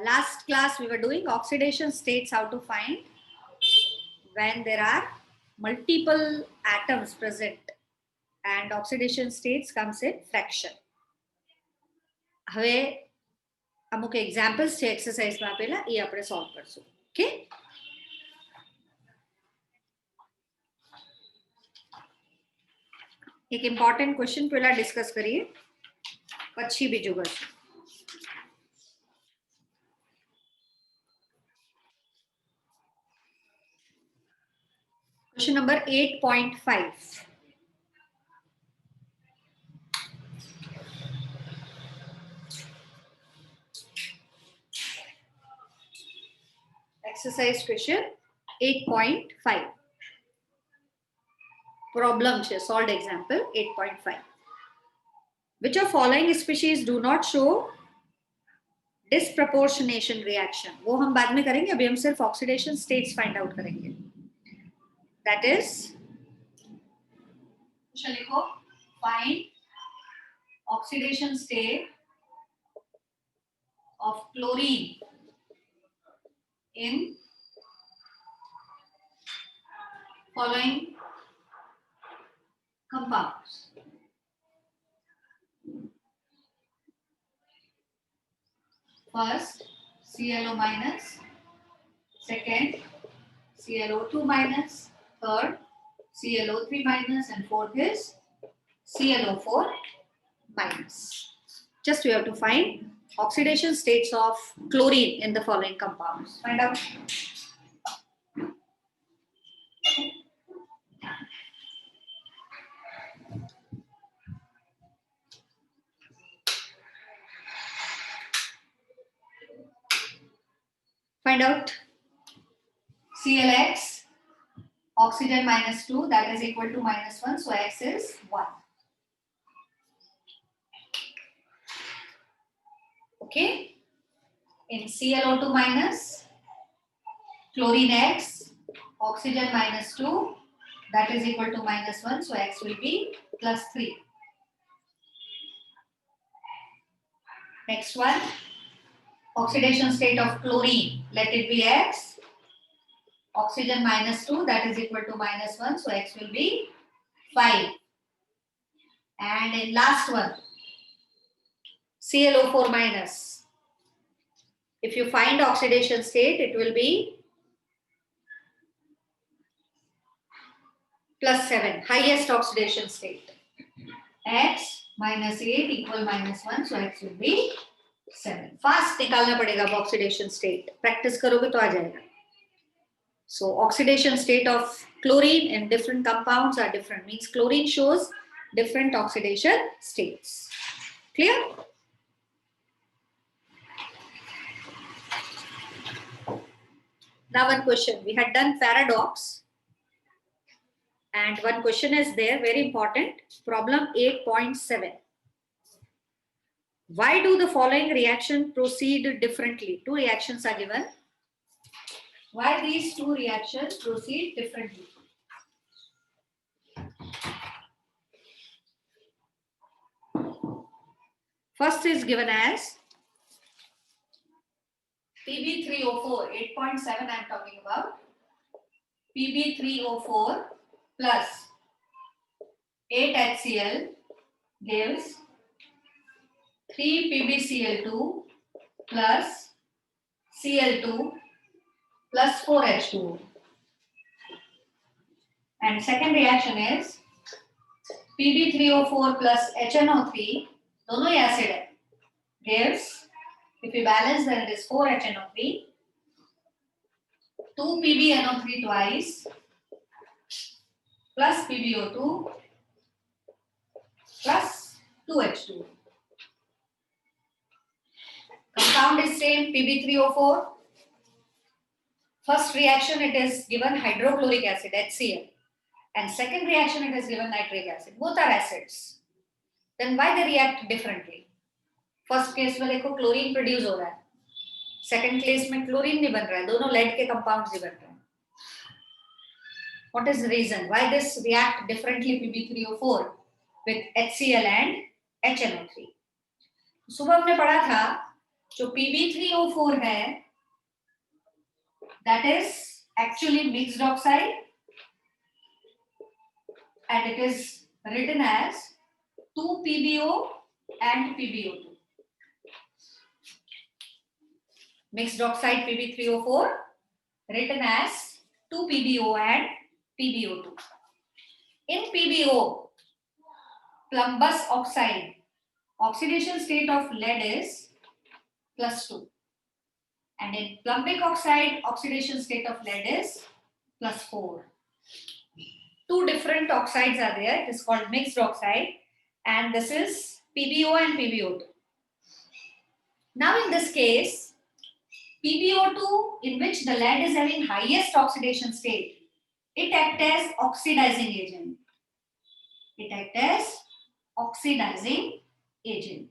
last class we were doing oxidation states, how to find when there are multiple atoms present, and oxidation states comes in fraction. હવે અમુક examples છે એક્સરસાઇઝમાં આપેલા એ આપણે solve કરશું. Okay, એક important question પહેલા discuss કરીએ, પછી બીજું કરશું. Question number 8.5. Exercise question 8.5. Problem છે, solved example 8.5. Which of following species do not show disproportionation reaction? वो हम बाद में करेंगे, अभी हम सिर्फ oxidation states find out करेंगे. That is, लिखो, find oxidation state of chlorine in following compounds. First, ClO minus, second, ClO2 minus, third, ClO3 minus, and fourth is ClO4 minus. Just you have to find oxidation states of chlorine in the following compounds. Find out. Find out. ClX, oxygen minus 2, that is equal to minus 1, so X is 1. Okay. In ClO2 minus, chlorine X, oxygen minus 2, that is equal to minus 1, so X will be plus 3. Next one, oxidation state of chlorine, let it be X, oxygen minus 2, that is equal to minus 1, so X will be 5. And in last one, ClO4 minus, if you find oxidation state, it will be plus 7, highest oxidation state. X minus 8 equal minus 1, so X will be 7. Fast निकालना पड़ेगा oxidation state. Practice करोगे तो आ जाएगा. So oxidation state of chlorine in different compounds are different. Means chlorine shows different oxidation states. Clear? Now one question. We had done paradox. And one question is there, very important. Problem 8.7. Why do the following reactions proceed differently? Two reactions are given. Why these two reactions proceed differently? First is given as Pb3O4, 8.7 I am talking about. Pb3O4 plus 8HCl gives 3PbCl2 plus Cl2 plus 4H2O. And second reaction is Pb3O4 plus HNO3, दोनों ही acid है, gives, if we balance then it is 4HNO3, 2PbNO3 twice plus PbO2 plus 2H2O. Compound is same, Pb3O4. First reaction it is given hydrochloric acid, HCl. And second reaction it is given nitric acid. Both are acids. Then why they react differently? First case में देखो chlorine produce हो रहा है. Second case में chlorine नहीं बन रहा है. दोनों lead के compounds ही बन रहे हैं. What is the reason? Why this react differently Pb3O4 with HCl and HNO3? सुबह हमने पढ़ा था जो Pb3O4 है that is actually mixed oxide and it is written as 2PbO and PbO2. Mixed oxide Pb3O4 written as 2PbO and PbO2. In PbO, plumbous oxide, oxidation state of lead is +2. And in plumbic oxide, oxidation state of lead is +4. Two different oxides are there. It is called mixed oxide. And this is PbO and PbO2. Now in this case, PbO2, in which the lead is having highest oxidation state, it acts as oxidizing agent. It acts as oxidizing agent.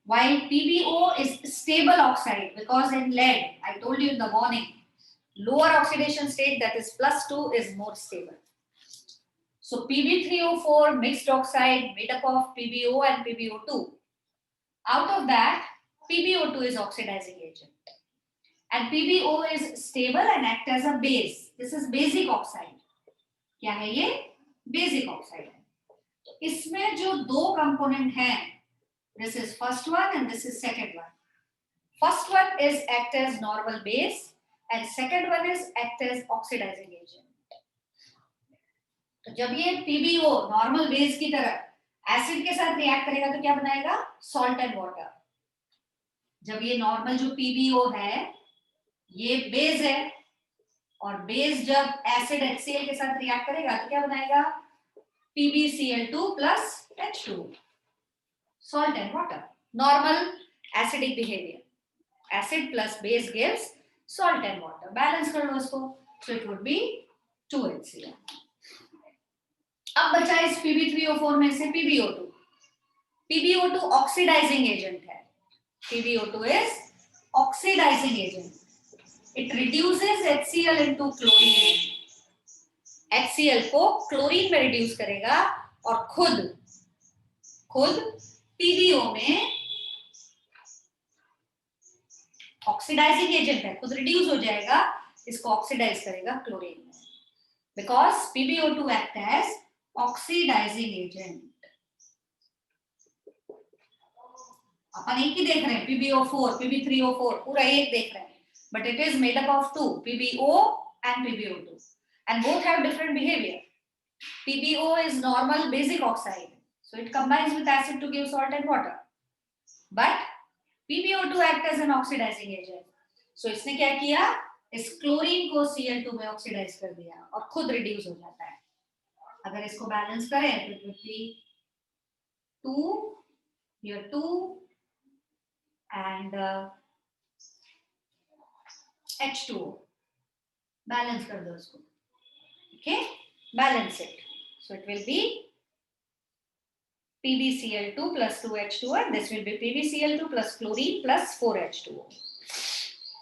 While PbO is stable oxide, because in lead, I told you in the morning, lower oxidation state, that is +2, is more stable. So Pb3O4 mixed oxide made up of PbO and PbO2. Out of that, PbO2 is oxidizing agent. And PbO is stable and act as a base. This is basic oxide. क्या है ये? Basic oxide है. तो इसमें जो दो component हैं, this is first one and this is second one. First one is act as normal base and second one is act as oxidizing agent. तो जब ये PbO नॉर्मल बेस की तरह एसिड के साथ रिएक्ट करेगा तो क्या बनाएगा? Salt and water. जब ये नॉर्मल जो PbO है ये बेस है और बेस जब एसिड HCl के साथ रिएक्ट करेगा तो क्या बनाएगा? PbCl2 plus H2. Salt and water. Normal acidic behavior. Acid plus base gives salt and water. Balance कर लो इसको. So it would be 2HCl. अब बचा इस Pb3O4 में से PbO2. PbO2 ऑक्सीडाइजिंग एजेंट है. PbO2 is oxidizing agent. It reduces HCl into chlorine. HCl को chlorine में रिड्यूस करेगा और खुद PbO में ऑक्सीडाइजिंग एजेंट है, खुद रिड्यूस हो जाएगा, इसको ऑक्सीडाइज करेगा क्लोरीन में. Because PbO2 act as oxidising agent. अपन एक ही देख रहे हैं, PbO4, Pb3O4 पूरा एक देख रहे हैं, but it is made up of two, PbO and PbO2, and both have different behavior. PbO is normal basic oxide, so it combines with acid to give salt and water, but PbO2 act as an oxidizing agent. So इसने क्या किया? इस chlorine को Cl2 में oxidise कर दिया और खुद रिड्यूस हो जाता है. अगर इसको बैलेंस करें तो it would be 2, here 2 and H2O. Balance कर दो इसको. Okay, balance it. So it will be PbCl2 plus 2H2O and this will be PbCl2 plus chlorine plus 4H2O.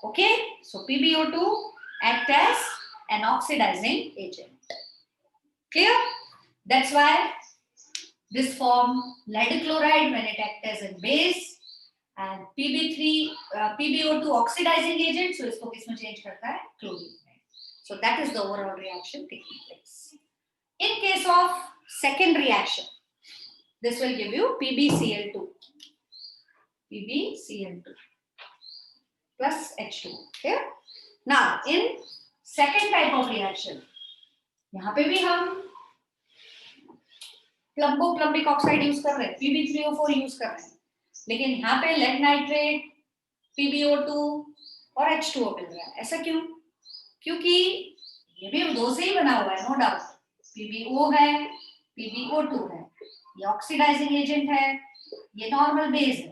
Okay, so PbO2 act as an oxidizing agent. Clear? That's why this form lead chloride when it acts as a base and PbO2 oxidizing agent, so इसको किसमें change करता है? Chlorine में. So that is the overall reaction taking place. In case of second reaction, this will give you PbCl2 plus H2. Okay? Now in second type of reaction, यहाँ पे भी हम प्लम्बिक oxide use कर रहे हैं, Pb3O4 यूज कर रहे हैं, लेकिन यहाँ पे लेड नाइट्रेट, PbO2 और H2O मिल रहा है. ऐसा क्यों? क्योंकि ये भी दो से ही बना हुआ है, नो डाउट. PbO है, PbO2 है, ये ऑक्सीडाइजिंग एजेंट है, ये नॉर्मल बेस है.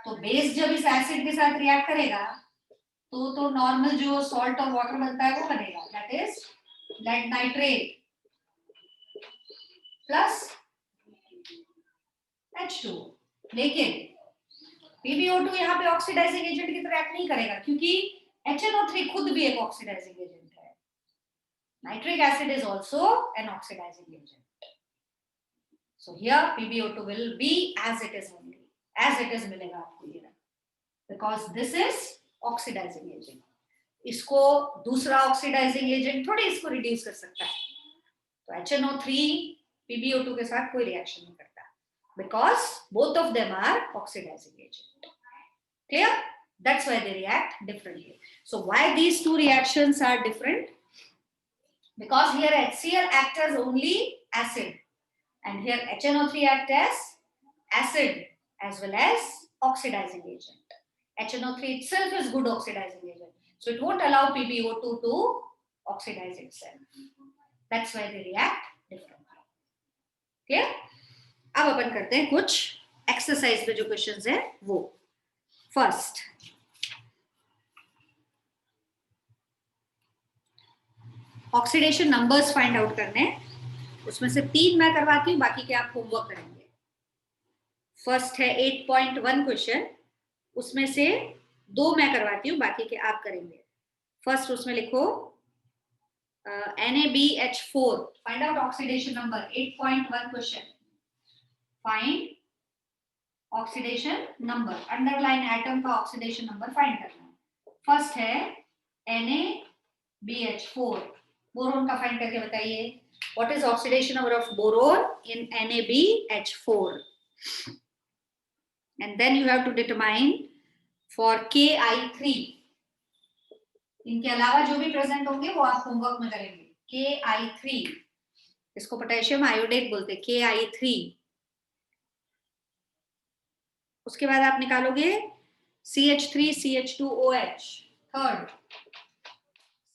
तो बेस जब इस एसिड के साथ रिएक्ट करेगा तो नॉर्मल जो सॉल्ट और वाटर बनता है वो बनेगा, that is lead nitrate plus H2O. लेकिन PbO2 यहाँ पे ऑक्सीडाइजिंग एजेंट की तरह एक्ट नहीं करेगा क्योंकि HNO3 खुद भी एक ऑक्सीडाइजिंग एजेंट है. Nitric acid is also an oxidising agent. So here PbO2 will be as it is only, as it is मिलेगा आपको ये, because this is oxidising agent. इसको दूसरा ऑक्सीडाइजिंग एजेंट थोड़ी इसको रिड्यूस कर सकता है, तो HNO3 PbO2 के साथ कोई रिएक्शन नहीं करता, because both of them are oxidising agent. Clear? That's why they react differently. So why these two reactions are different? Because here HCl acts as only acid, and here HNO3 acts as acid as well as oxidizing agent. HNO3 itself is good oxidizing agent, so it won't allow PbO2 to oxidize itself. That's why they react differently. Clear? अब अपन करते हैं कुछ exercise पे जो questions है वो। First, oxidation numbers find out करने हैं, उसमें से 3 मैं करवाती हूँ, बाकी के आप होमवर्क करेंगे। फर्स्ट है 8.1 क्वेश्चन, उसमें से 2 मैं करवाती हूँ, बाकी के आप करेंगे। फर्स्ट उसमें लिखो NaBH4, find out oxidation number. 8.1 question, find oxidation number, underline atom का ऑक्सीडेशन नंबर फाइंड करना है। फर्स्ट है NaBH4, बोरोन का फाइंड करके बताइए। What is oxidation number of boron in NaBH4, and then you have to determine for Ki3। इनके अलावा जो भी प्रेजेंट होंगे वो आप होमवर्क में करेंगे। Ki3, इसको पोटेशियम आयोडेट बोलते हैं, Ki3। उसके बाद आप निकालोगे CH3CH2OH, थर्ड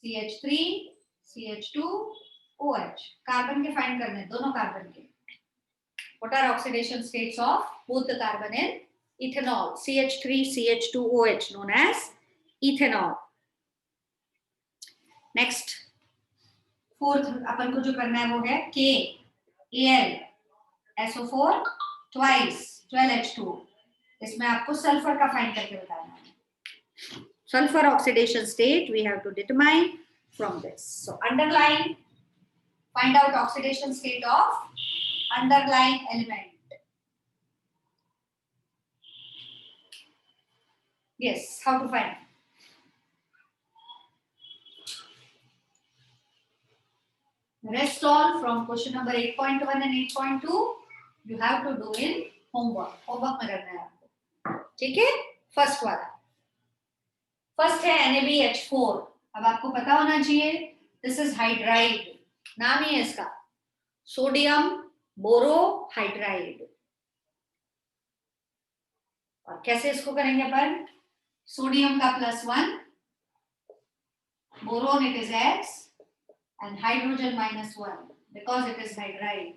CH3CH2OH, कार्बन के फाइंड करने, दोनों कार्बन के। What are oxidation states of both the carbon in ethanol? CH3CH2OH, known as ethanol. Next, fourth अपन को जो करना है वो है KAlSO4 ट्वाइस 12H2। इसमें आपको सल्फर का फाइंड करके बताना है। Sulfur oxidation state we have to determine from this. So underline, find out oxidation state of underlying element. Yes, how to find? Rest all from question number 8.1 and 8.2 you have to do in homework. Homework में करना है आपको, ठीक है? First वाला, first है NaBH4। अब आपको पता होना चाहिए दिस इज हाइड्राइड, नाम ही है इसका, सोडियम बोरोहाइड्राइड। और कैसे इसको करेंगे अपन? सोडियम का +1, boron it is X, and hydrogen -1 because it is hydride.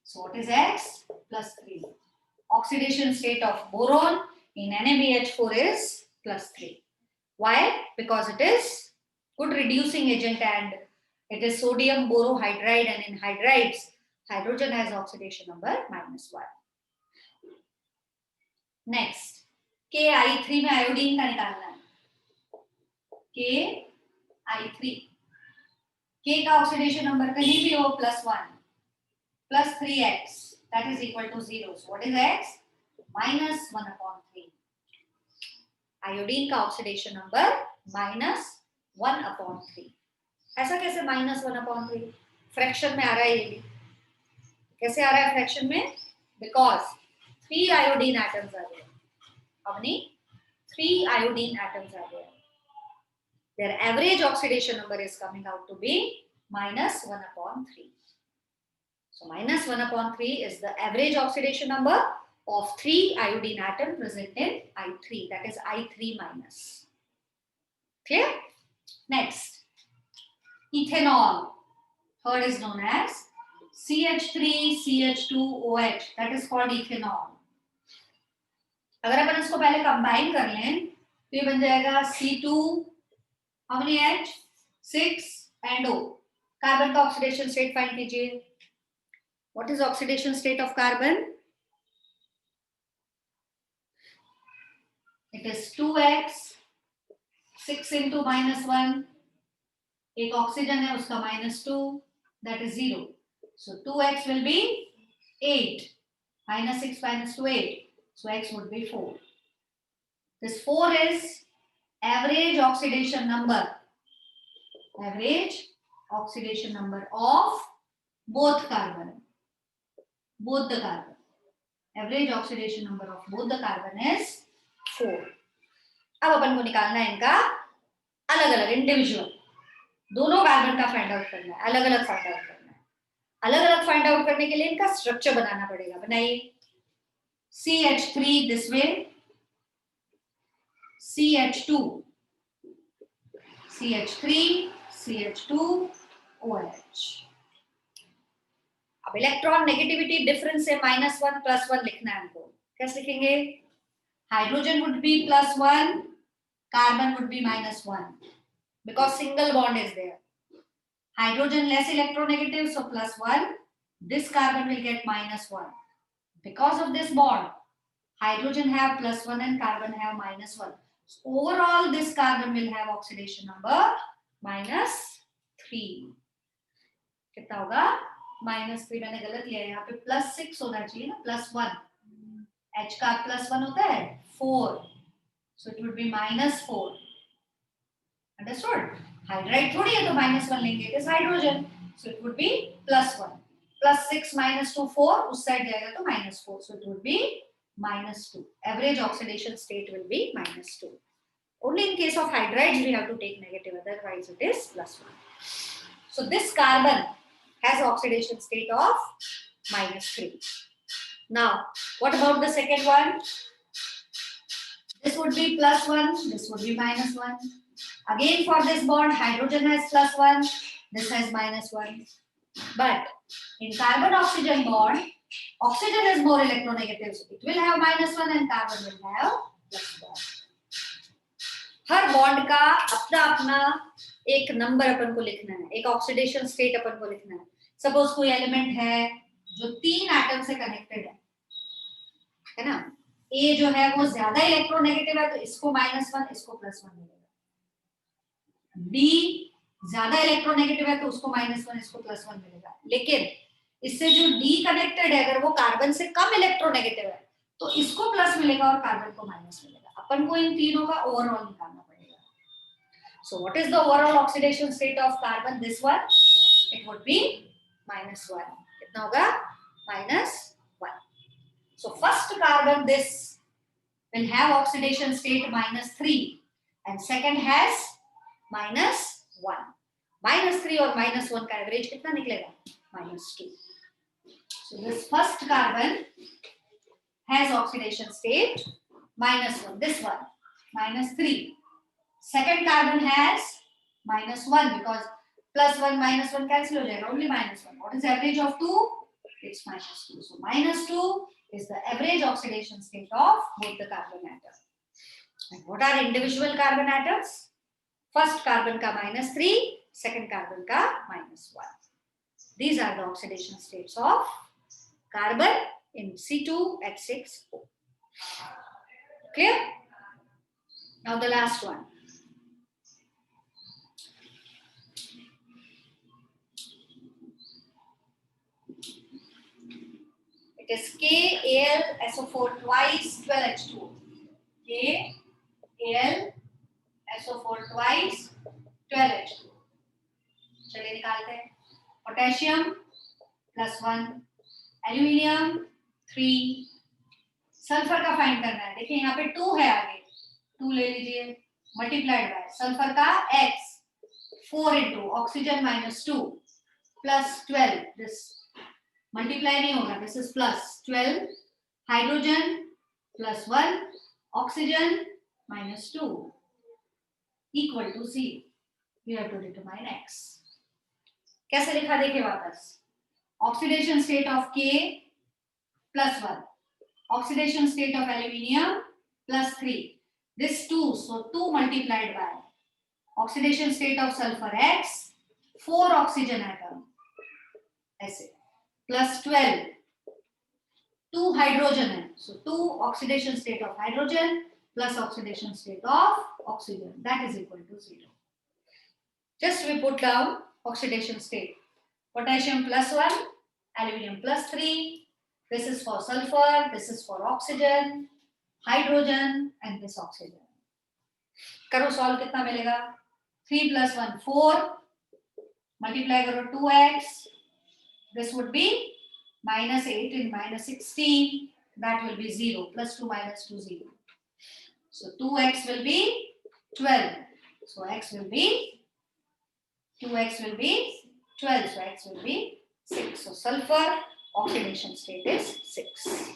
So what is X? +3. Oxidation state of boron in NaBH4 is +3. Why? Because it is good reducing agent and it is sodium borohydride, and in hydrides hydrogen has oxidation number -1. Next, Ki3 में iodine का निकालना है। Ki3, K का oxidation number कहीं भी हो +1, +3X, that is equal to 0. So what is X? -1/3. Iodine का oxidation number -1/3। ऐसा कैसे -1/3? फ्रैक्शन में आ रहा है ये भी। कैसे आ रहा है फ्रैक्शन में? बिकॉज 3 आयोडीन एटम्स आ गए। How many? 3 iodine atoms are there. Their average oxidation number is coming out to be -1/3. So -1/3 is the average oxidation number of 3 iodine atom present in I3, that is I3-. Clear? Next, ethanol, third is known as CH3CH2OH, that is called ethanol. अगर अपन इसको पहले combine कर लें तो ये बन जाएगा C2, how many H? 6 and O. Carbon का ऑक्सीडेशन स्टेट फाइंड कीजिए। What is oxidation state of carbon? It is 2X, 6 into -1, एक ऑक्सीजन है उसका -2, that is 0. So 2X will be 8, -6 - 2 8. So X would be 4. This 4 is average oxidation number. Average oxidation number of both carbon. Both the carbon. Average oxidation number of both the carbon is 4. अब अपन को निकालना है इनका अलग अलग individual. दोनों carbon का find out करना है, अलग अलग फाइंड आउट करना है. अलग अलग फाइंड आउट करने के लिए इनका स्ट्रक्चर बनाना पड़ेगा. बनाइए. CH3 this way, CH2, CH3, CH2, OH. अब इलेक्ट्रॉन नेगेटिविटी डिफरेंस से -1 +1 लिखना है हमको. कैसे लिखेंगे? Hydrogen would be +1, carbon would be -1 because single bond is there. Hydrogen less electronegative, so +1. This carbon will get -1. Because of this bond, hydrogen have +1 and carbon have -1. So overall, this carbon will have oxidation number -3. कितना होगा? -3. मैंने गलत लिया है यहाँ पे. +6 होना चाहिए ना, +1. H का +1 होता है 4. So it would be -4. Understood? Hydride थोड़ी है तो -1 लेंगे. It is hydrogen. So it would be +1. +6 -2 4. उस साइड जाएगा तो -4. So it would be -2. Average oxidation state will be -2. Only in case of hydrides we have to take negative. Otherwise it is +1. So this carbon has oxidation state of -3. Now what about the second one? This would be +1. This would be -1. Again for this bond, hydrogen has +1, this has -1. But in carbon-oxygen bond, oxygen is more electronegative, so it will have -1 and carbon will have +1. Her bond का अपना अपना एक number अपन को लिखना है, एक oxidation state अपन को लिखना है. सपोज कोई एलिमेंट है जो 3 एटम से कनेक्टेड है ना. ए जो है वो ज्यादा इलेक्ट्रोनेगेटिव है तो इसको -1, इसको +1 मिलेगा. बी ज्यादा इलेक्ट्रोनेगेटिव है तो उसको -1, इसको +1 मिलेगा. लेकिन इससे जो डी कनेक्टेड है अगर वो कार्बन से कम इलेक्ट्रोनेगेटिव है तो इसको प्लस मिलेगा और कार्बन को माइनस मिलेगा. अपन को इन तीनों का ओवरऑल निकालना पड़ेगा. So what is the overall oxidation state of carbon? This one, it would be -1. कितना होगा? -1. So first carbon this will have oxidation state -3 and second has -1. -3 और -1 का एवरेज कितना निकलेगा? -2. So this first carbon has oxidation state -1. This one -3. Second carbon has -1 because +1 -1 cancel हो जाएगा. Only -1. What is the average of 2? It's -2. So -2 is the average oxidation state of both the carbon atoms. And what are individual carbon atoms? First carbon ka -3, second carbon ka -1. These are the oxidation states of carbon in C2H6O. Clear? Now the last one. It is KAlSO4 twice 12H2O. KAlSO4 twice 12H2O. चलिए निकालते हैं. Potassium +1, aluminium 3, sulphur का find करना है. देखिए यहाँ पे 2 है आगे, 2 ले लीजिए मल्टीप्लाइड बाय सल्फर का X 4 into oxygen -2 +12. This multiply नहीं होगा, this is +12. Hydrogen +1, oxygen -2 equal to C. You have to determine X. कैसे लिखा देखिए वापस. Oxidation state of K +1, oxidation state of aluminium +3. This 2, so 2 multiplied by oxidation state of sulphur X 4 oxygen atom ऐसे +12. 2 hydrogen है, so 2 oxidation state of hydrogen plus oxidation state of oxygen, that is equal to 0. Just we put down oxidation state. Potassium +1, aluminium +3, This is for sulfur, this is for oxygen, hydrogen and this oxygen. करो solve, कितना मिलेगा? 3 plus 1 4, multiply करो 2x, this would be minus 8 and minus 16, that will be 0, plus 2 minus 2 0. So 2x will be 12, so x will be 2x will be 12, so x will be 6. So sulfur oxidation state is 6.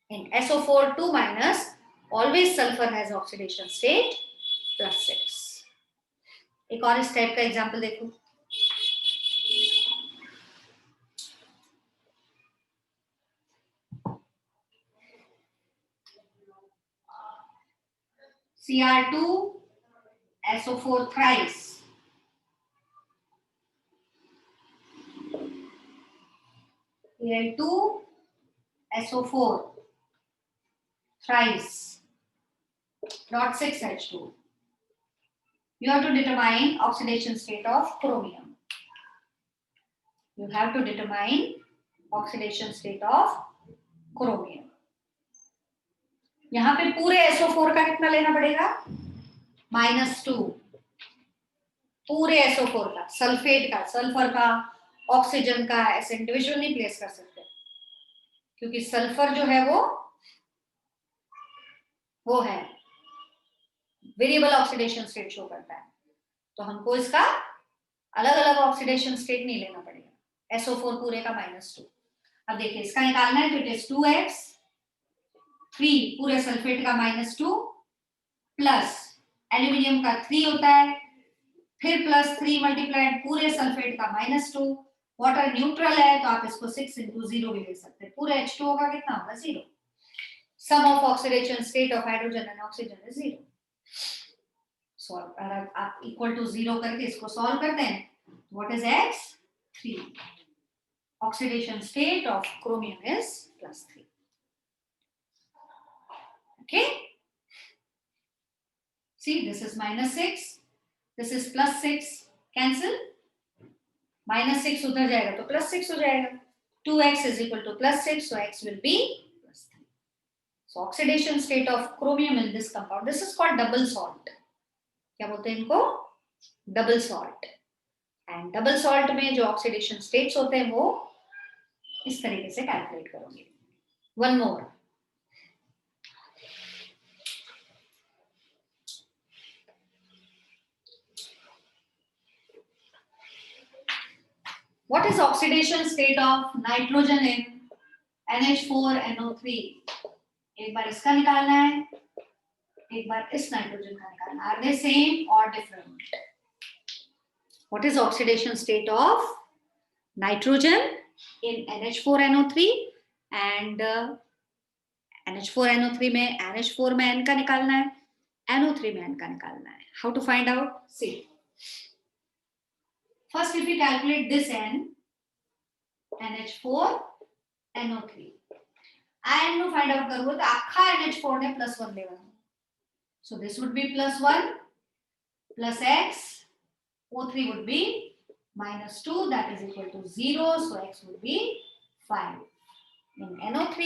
In SO4 2 minus, always sulfur has oxidation state plus 6. एक और इस type का example देखो. Cr2 SO4 thrice. Al2 SO4 thrice. Dot 6H2. You have to determine oxidation state of chromium. You have to determine oxidation state of chromium. यहां पे पूरे SO4 का कितना लेना पड़ेगा? -2. पूरे SO4 का, सल्फेट का, सल्फर का, ऑक्सीजन का ऐसे इंडिविजुअल नहीं प्लेस कर सकते, क्योंकि सल्फर जो है वो है वेरिएबल ऑक्सीडेशन स्टेट शो करता है, तो हमको इसका अलग अलग ऑक्सीडेशन स्टेट नहीं लेना पड़ेगा. SO4 पूरे का -2. अब देखिए इसका निकालना है, तो इट इज 2x, 3 पूरे सल्फेट का -2 प्लस एल्यूमिनियम का 3 होता है, फिर प्लस 3 मल्टीप्लाइड पूरे सल्फेट का -2. वाटर न्यूट्रल है तो आप इसको 6 into 0 भी ले सकते हैं. पूरे H2O का कितना होगा? 0. Sum of oxidation state of hydrogen and oxygen is 0. So अगर आप इक्वल टू 0 करके इसको सॉल्व करते हैं, what is x? 3. Oxidation state of chromium is +3. Okay, see this is -6, this is +6, cancel, -6 उधर जाएगा तो +6 हो जाएगा. 2x is equal to +6, so x will be +3. So oxidation state of chromium in this compound, this is called double salt. क्या बोलते हैं इनको? Double salt. And double salt में जो ऑक्सीडेशन स्टेट्स होते हैं वो इस तरीके से कैलकुलेट करोगे. One more. What is oxidation state of nitrogen in NH4NO3? एक बार इसका निकालना है, एक बार इस नाइट्रोजन का निकालना. Are they same or different? What is oxidation state of nitrogen in NH4NO3 and NH4NO3 में NH4 में N का निकालना है, NO3 में N का निकालना है. How to find out? See. First, if you calculate this N, NH4, NO3, I N find out करूँ तो आखा NH4 ने +1 लेना. So this would be +1 plus X, O3 would be -2, that is equal to 0, so X would be 5. In NO3,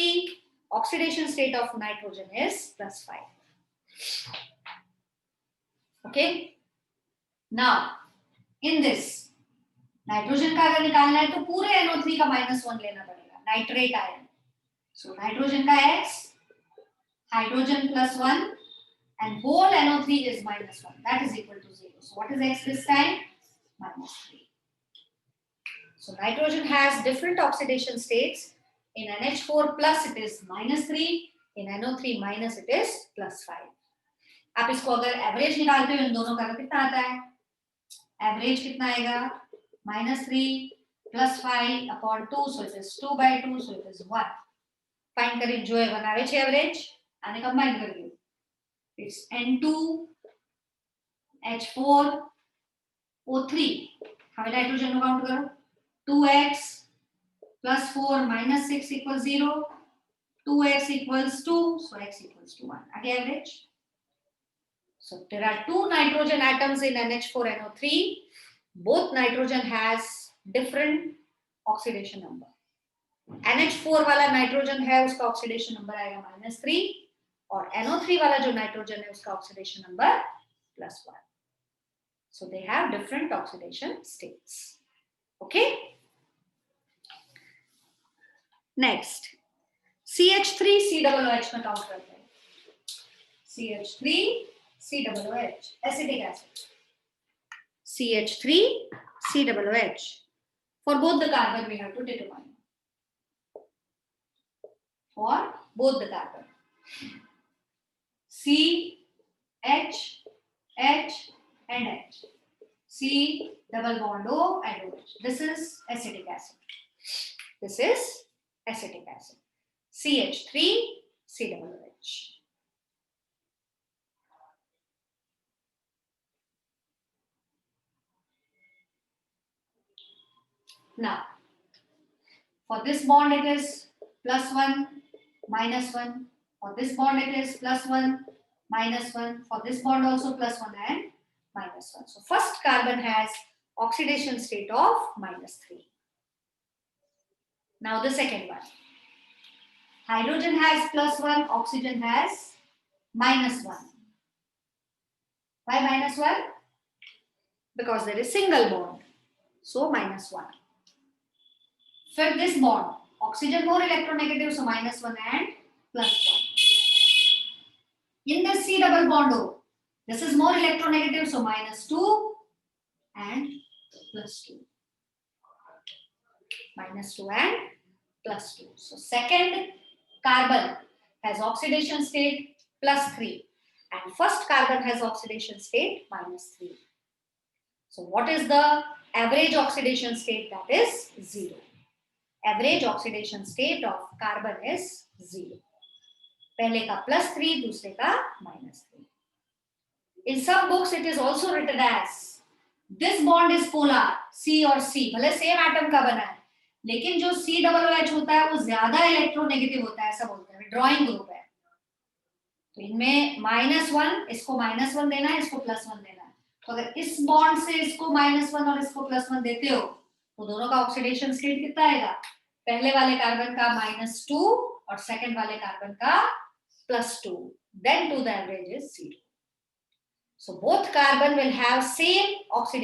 oxidation state of nitrogen is +5. Okay. Now, in this nitrogen का अगर निकालना है तो पूरे NO3 का -1 लेना पड़ेगा, नाइट्रेट आयन. सो नाइट्रोजन का X, hydrogen +1 and whole NO3 is -1, that is equal to 0. So what is X this time? -3. So nitrogen has different oxidation states. In NH4 plus it is -3, in NO3 minus it is +5. आप इसको अगर average निकालते हो इन दोनों का तो कितना आता है? एवरेज कितना आएगा? -3 plus 5 upon 2, so it is 2/2, so it is 1. Find करें जो है 1 આવે છે એવરેજ, આને કમ્બાઈન કરી લો. It's N2 H4 O3. હવે નાઇટ્રોજન નું કાઉન્ટ કરો. 2x plus 4 minus 6 equals 0. 2x equals 2, so x equals to 1. Again average. So there are two nitrogen atoms in NH4NO3. Both nitrogen has different oxidation number. NH4 वाला nitrogen है उसका oxidation number आएगा -3 और NO3 वाला जो nitrogen है उसका oxidation number +1. So they have different oxidation states. Okay. Next, CH3COOH में काउंट करते हैं. CH3COOH acetic acid. CH3COOH. For both the carbon we have to determine. For both the carbon. C, H, H and H. C double bond O and OH. This is acetic acid. This is acetic acid. CH3COOH. Now, for this bond it is +1, -1. For this bond it is +1, -1. For this bond also +1 and -1. So first carbon has oxidation state of -3. Now the second one. Hydrogen has +1, oxygen has -1. Why -1? Because there is single bond. So -1. For this bond, oxygen more electronegative, so -1 and +1. In the C double bond O, this is more electronegative, so -2 and +2. -2 and +2. So second carbon has oxidation state +3 and first carbon has oxidation state -3. So what is the average oxidation state? That is 0. Average oxidation state of carbon is 0. पहले का +3, दूसरे का -3. In some books it is also written as this bond is polar, C और C भले same atom का बना है लेकिन जो COOH होता है वो ज्यादा इलेक्ट्रोनेगेटिव होता है, ऐसा बोलते हैं. ड्रॉइंग ग्रुप है तो इनमें -1, इसको -1 देना है, इसको +1 देना है. तो अगर इस बॉन्ड से इसको -1 और इसको +1 देते हो तो दोनों का ऑक्सीडेशन स्टेट कितना आएगा? पहले वाले कार्बन का -2 और सेकंड वाले कार्बन का +2. Then to the average is 0. So both carbon will have same oxidation